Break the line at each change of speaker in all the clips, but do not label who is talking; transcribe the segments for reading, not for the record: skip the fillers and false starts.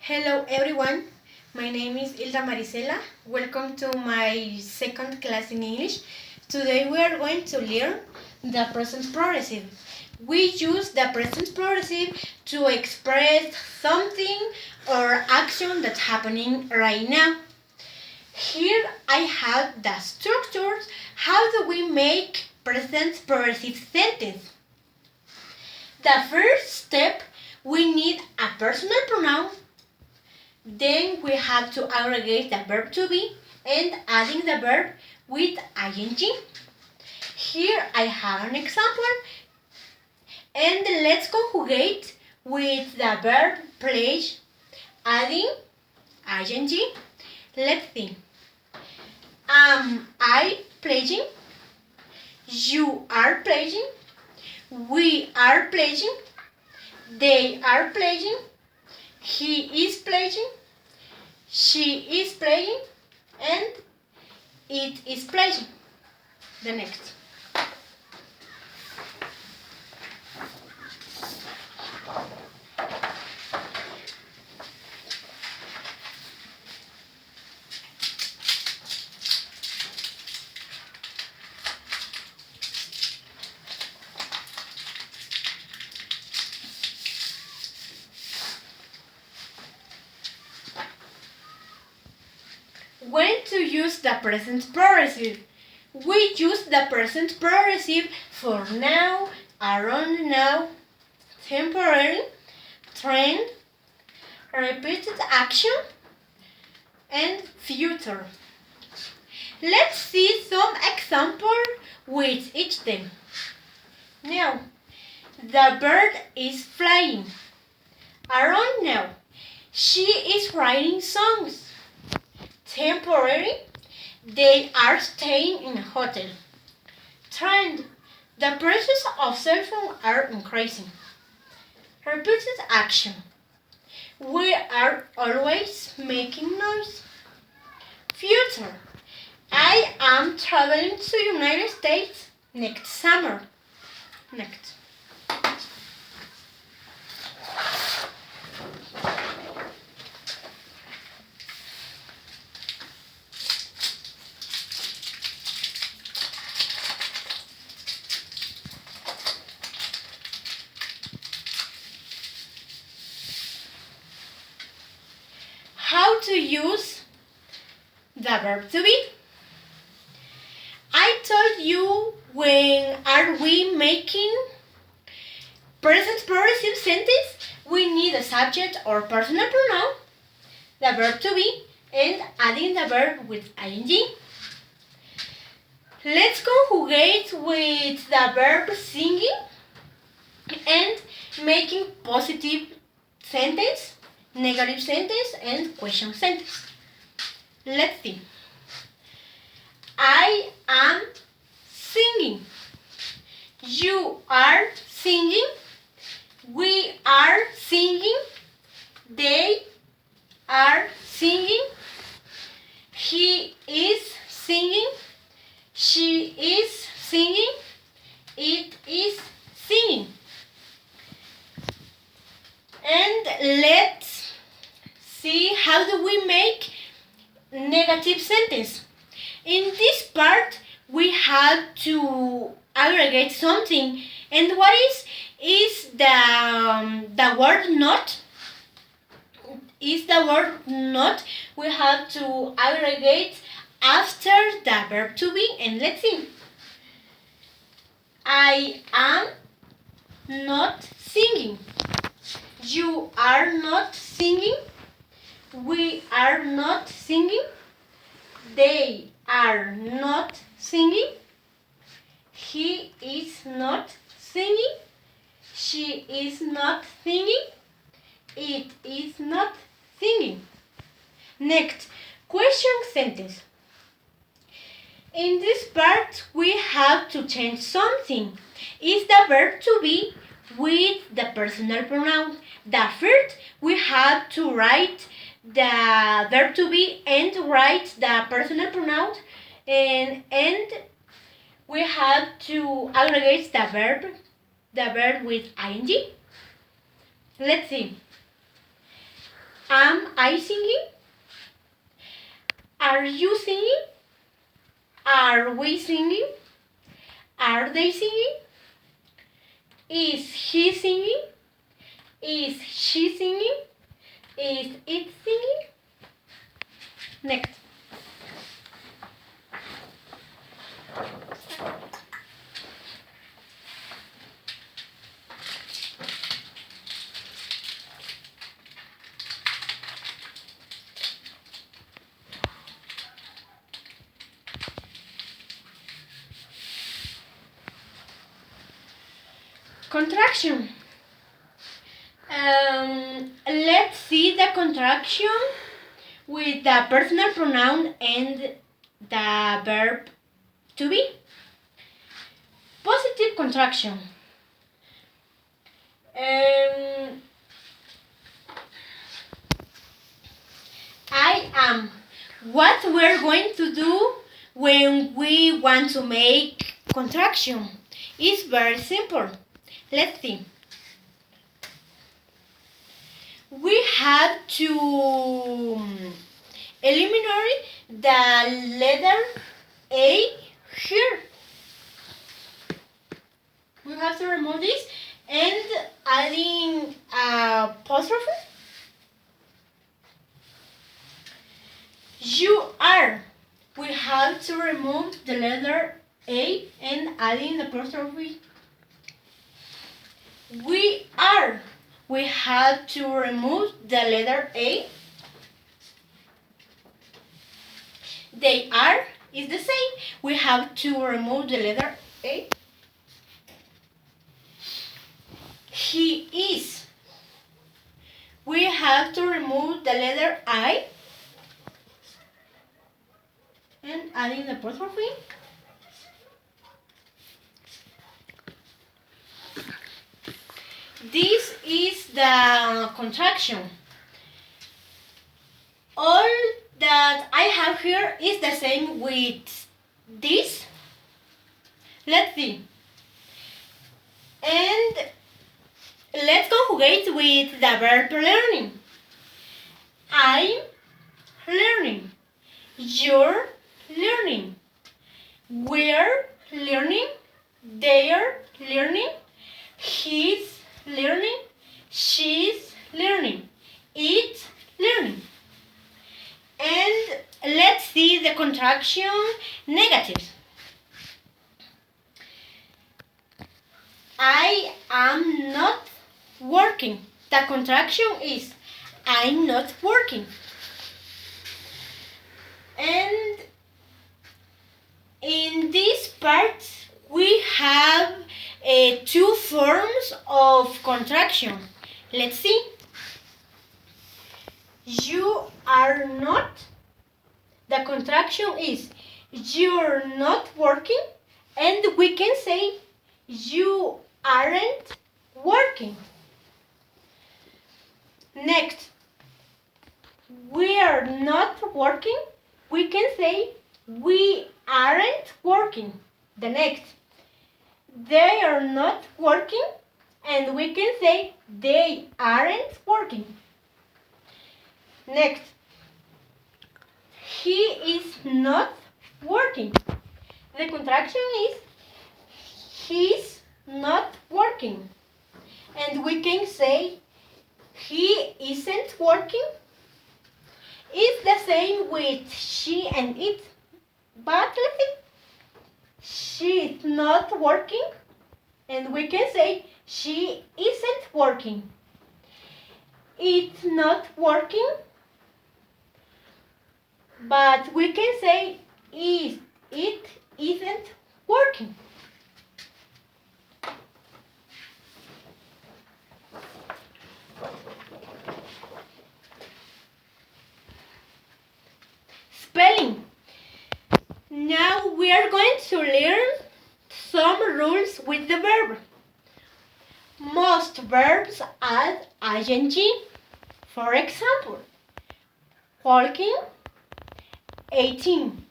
Hello everyone, my name is Hilda Marisela. Welcome to my second class in English. Today we are going to learn the present progressive. We use the present progressive to express something or action that's happening right now. Here I have the structures. How do we make present progressive sentence? The first step, we need a personal pronoun. Then we have to aggregate the verb to be and adding the verb with ing. Here I have an example. And let's conjugate with the verb pledge, adding ing. Let's see. Am I pledging? You are pledging. We are pledging. They are pledging. He is pledging. She is pledging. And it is pledging. The next. When to use the present progressive? We use the present progressive for now, around now, temporary, trend, repeated action, and future. Let's see some examples with each them. Now, the bird is flying. Around now, she is writing songs. Temporary, they are staying in a hotel. Trend, the prices of cell phones are increasing. Repeated action, we are always making noise. Future, I am traveling to United States next summer. Next. How to use the verb to be? I told you when are we making present progressive sentence, we need a subject or personal pronoun, the verb to be, and adding the verb with ing. Let's conjugate with the verb singing and making positive sentence, negative sentence, and question sentence. Let's see. I am singing. You are singing. We are singing. They are singing. He is singing. She is singing. It is singing. And let's see how do we make negative sentence. In this part, we have to aggregate something, and what is the word not? Is the word not? We have to aggregate after the verb to be, and let's see. I am not singing. You are not singing. We are not singing. They are not singing. He is not singing. She is not singing. It is not singing. Next, question sentence. In this part, we have to change something. Is the verb to be with the personal pronoun. The first, we have to write the verb to be and write the personal pronoun, and we have to aggregate the verb with ing. Let's see. Am I singing? Are you singing? Are we singing? Are they singing? Is he singing? Is she singing? Is it singing? Next. Contraction. Let's see the contraction with the personal pronoun and the verb to be. Positive contraction. I am. What we're going to do when we want to make contraction is very simple. Let's see. We have to eliminate the letter A here. We have to remove this and adding apostrophe. You are. We have to remove the letter A and adding the apostrophe. We are. We have to remove the letter A. They are is the same. We have to remove the letter A. He is. We have to remove the letter I and adding the apostrophe. This is the contraction. All that I have here is the same with this. Let's see. And let's conjugate with the verb learning. I'm learning. You're learning. We're learning. They're learning. He's learning. She's learning. It's learning. And let's see the contraction negatives. I am not working. The contraction is I'm not working. And in this part we have two forms of contraction. Let's see. You are not. The contraction is you're not working, and we can say you aren't working. Next, we are not working. We can say we aren't working. The next, they are not working, and we can say they aren't working. Next, he is not working. The contraction is he's not working, and we can say he isn't working. It's the same with she and it, but let's see. She's not working, and we can say she isn't working. It's not working, but we can say it isn't working. Spelling. Now we are going to learn some rules with the verb. Most verbs add ing. For example, walking, 18.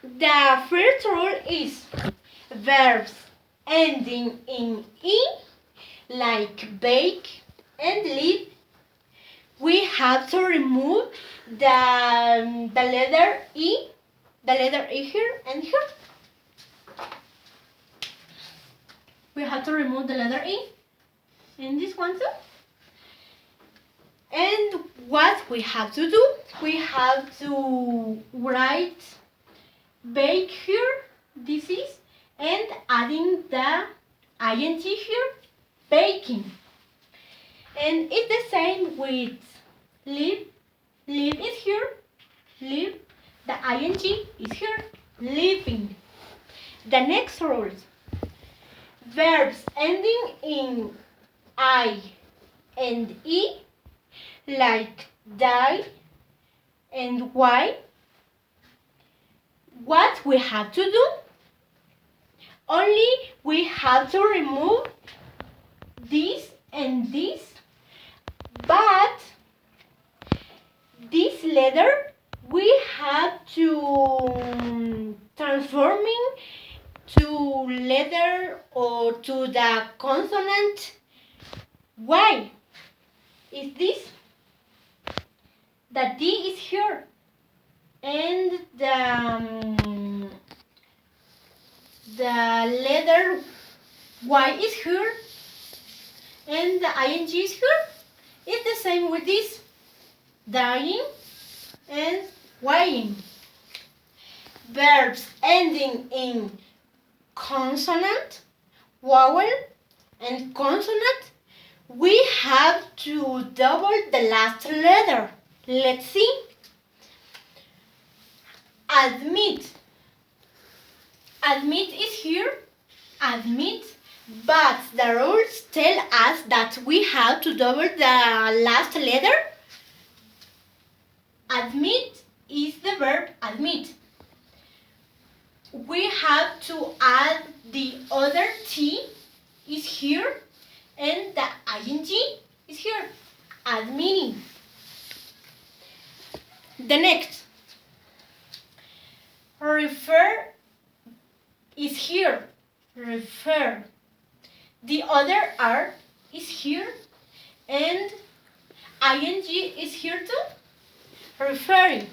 The first rule is verbs ending in E, like bake and live, have to remove the letter E, here and here. We have to remove the letter E, and this one too. And what we have to do, we have to write bake here, this is, and adding the ing here, baking. And it's the same with live. Live is here, live. The ing is here, living. The next rules. Verbs ending in I and E, like die and why. What we have to do? Only we have to remove this and this, but this letter we have to transforming to letter or to the consonant Y. Is this? The D is here, and the letter Y is here, and the ing is here. It's the same with this, dying and ying. Verbs ending in consonant, vowel, and consonant, we have to double the last letter. Let's see. Admit. Admit is here. Admit. But the rules tell us that we have to double the last letter. Admit is the verb admit. We have to add the other T is here and the ing is here. Admitting. The next. Refer is here. Refer. The other R is here and ing is here too. Referring.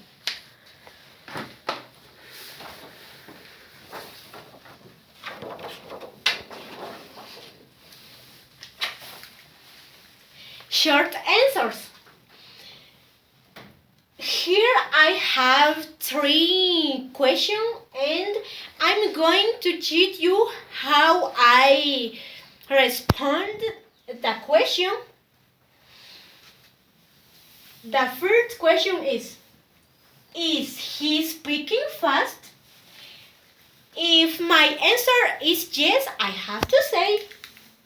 Short answers. Here I have 3 questions and I'm going to teach you how I respond the question. The first question is he speaking fast? If my answer is yes, I have to say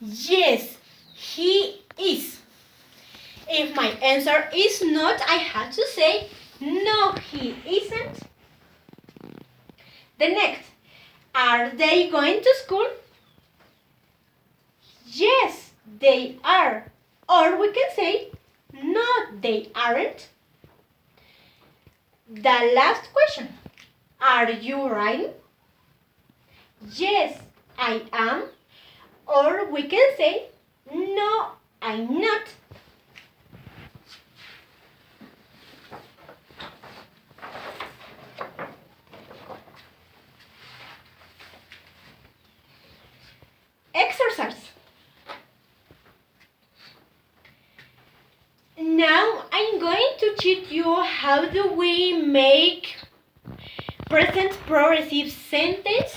yes, he is. If my answer is not, I have to say no, he isn't. The next, are they going to school? Yes, they are. Or we can say no, they aren't. The last question, are you writing? Yes, I am. Or we can say no, I'm not. Exercise. Now I'm going to teach you how do we make present progressive sentence.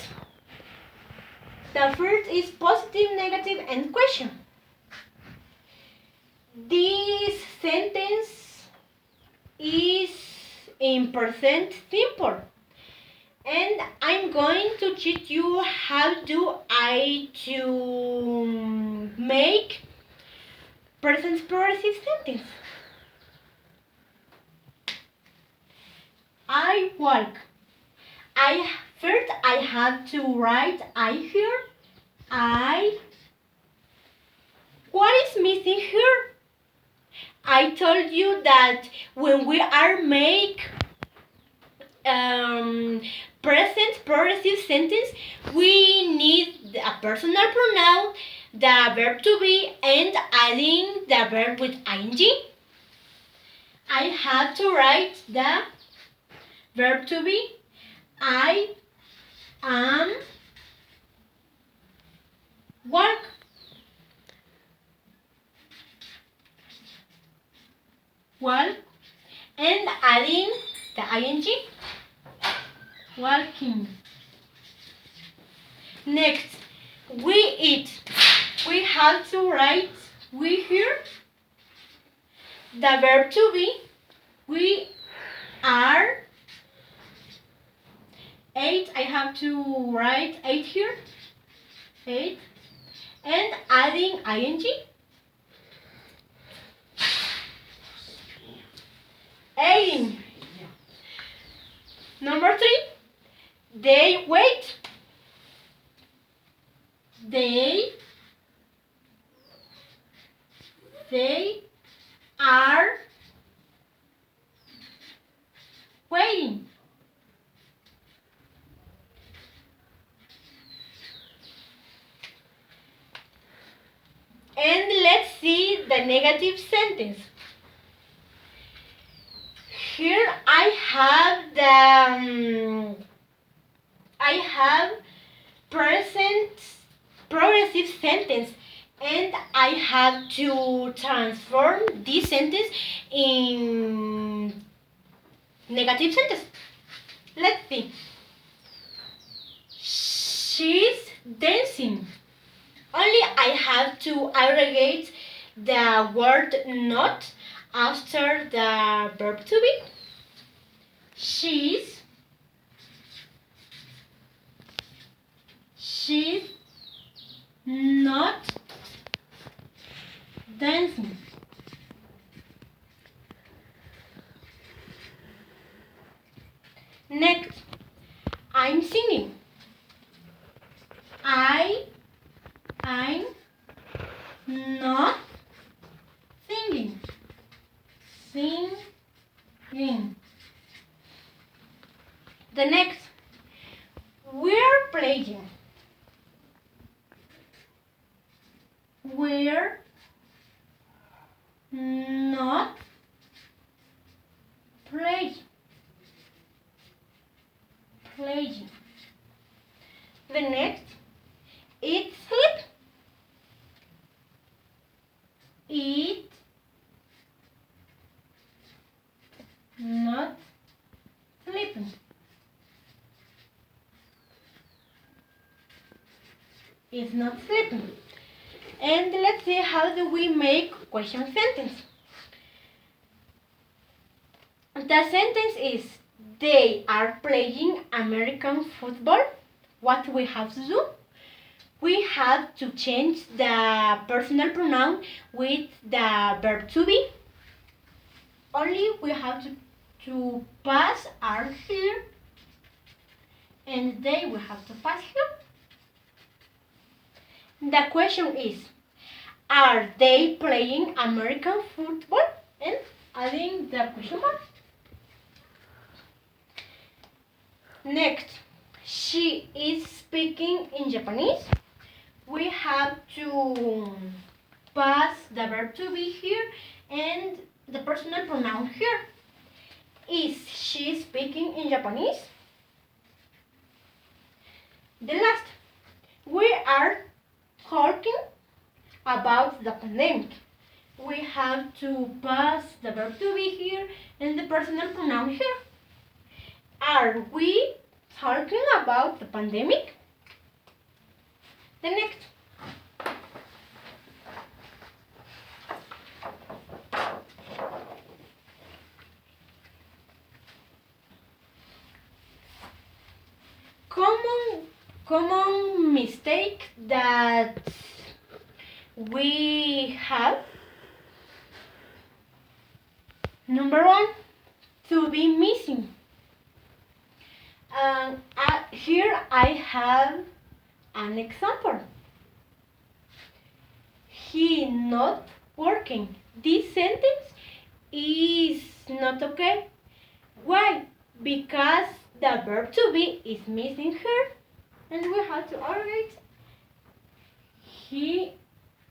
The first is positive, negative, and question. This sentence is in present simple. And I'm going to teach you how do I to make present progressive sentence. I walk. First I have to write I here. What is missing here? I told you that when we are make present progressive sentence, we need a personal pronoun, the verb to be, and adding the verb with ing. I have to write the verb to be. I am work. Walk. And adding the ing. Walking. Next, we eat. We have to write we here. The verb to be. We are. Ate. I have to write ate here. Ate. And adding ing. Eating. Number 3. They wait. They are waiting. And let's see the negative sentence. Here I have present progressive sentence, and I have to transform this sentence in negative sentence. Let's see. She's dancing. Only I have to aggregate the word not after the verb to be. She's not dancing. Next, I'm singing. I'm not singing. Singing. The next, we're playing. We're not playing. The next, it's sleep. Eat, not sleeping. It's not sleeping. And let's see how do we make question sentence. The sentence is, they are playing American football. What we have to do? We have to change the personal pronoun with the verb to be. Only we have to pass are here, and they will have to pass here. The question is, are they playing American football? And adding the question mark. Next, she is speaking in Japanese. We have to pass the verb to be here and the personal pronoun here. Is she speaking in Japanese? The last, we are talking about the pandemic. We have to pass the verb to be here and the personal pronoun here. Are we talking about the pandemic? The next. Common mistake that we have. Number 1, to be missing. Here I have an example. He not working. This sentence is not okay. Why? Because the verb to be is missing here, and we have to aggregate. He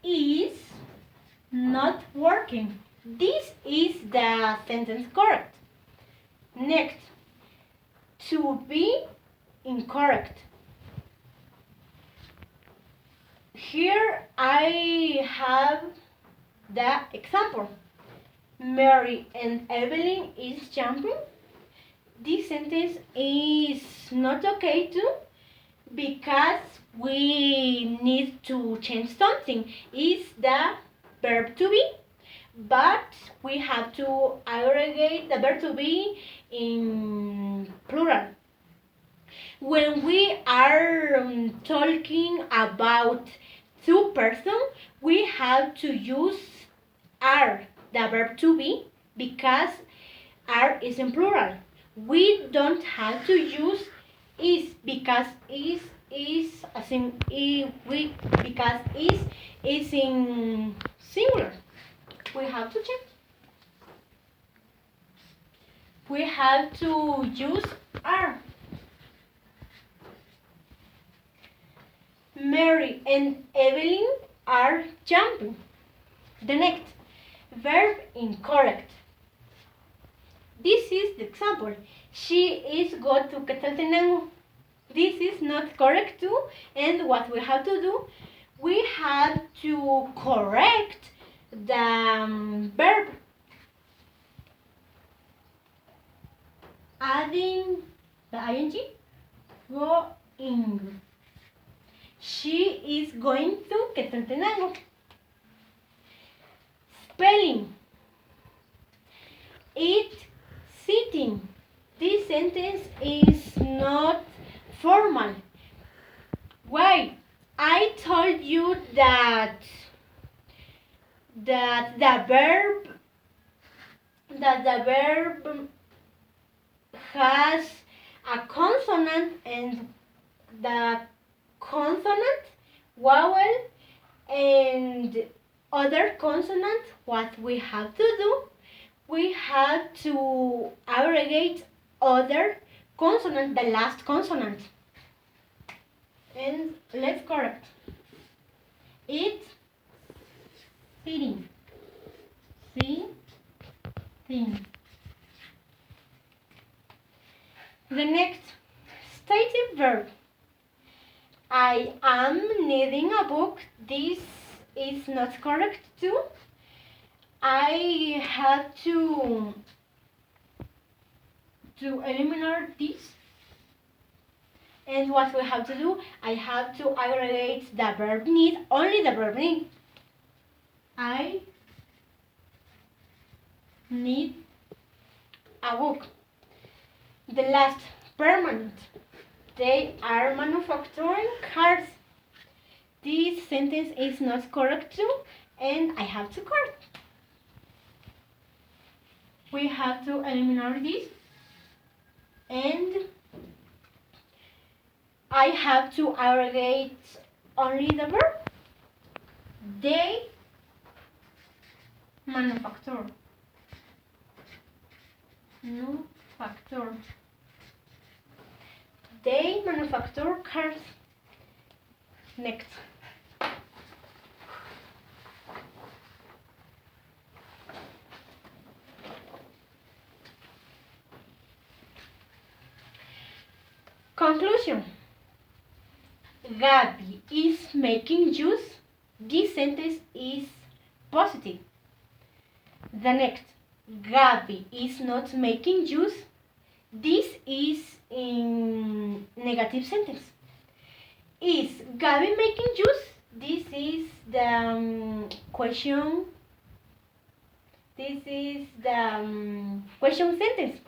is not working. This is the sentence correct. Next, to be incorrect. Here I have the example. Mary and Evelyn is jumping. This sentence is not okay too because we need to change something. It's the verb to be, but we have to aggregate the verb to be in plural. When we are talking about two persons, we have to use are, the verb to be, because are is in plural. We don't have to use is because is as in because is in singular. We have to check. We have to use are. Mary and Evelyn are jumping. The next, verb incorrect. This is the example. She is go to Quetzaltenango. This is not correct too. And what we have to do, we have to correct the verb. Adding the ing, going. She is going to Quetzaltenango. Spelling. It sitting. This sentence is not formal. Why? I told you that the verb has a consonant, and the consonant, vowel, and other consonant. What we have to do, we have to aggregate other consonant, the last consonant. And let's correct. It, sitting, sitting. The next, stative verb. I am reading a book. This is not correct too. I have to eliminate this. And what we have to do, I have to aggregate the verb need, only the verb need. I need a book. The last, permanent. They are manufacturing cars. This sentence is not correct too, and I have to correct. We have to eliminate this, and I have to aggregate only the verb. They manufacture. Manufacture. They manufacture cars. Next. Conclusion. Gabby is making juice. This sentence is positive. The next. Gabby is not making juice. This is in negative sentence. Is Gabby making juice? This is the question. This is the question sentence.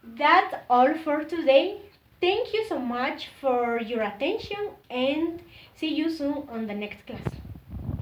That's all for today. Thank you so much for your attention, and see you soon on the next class.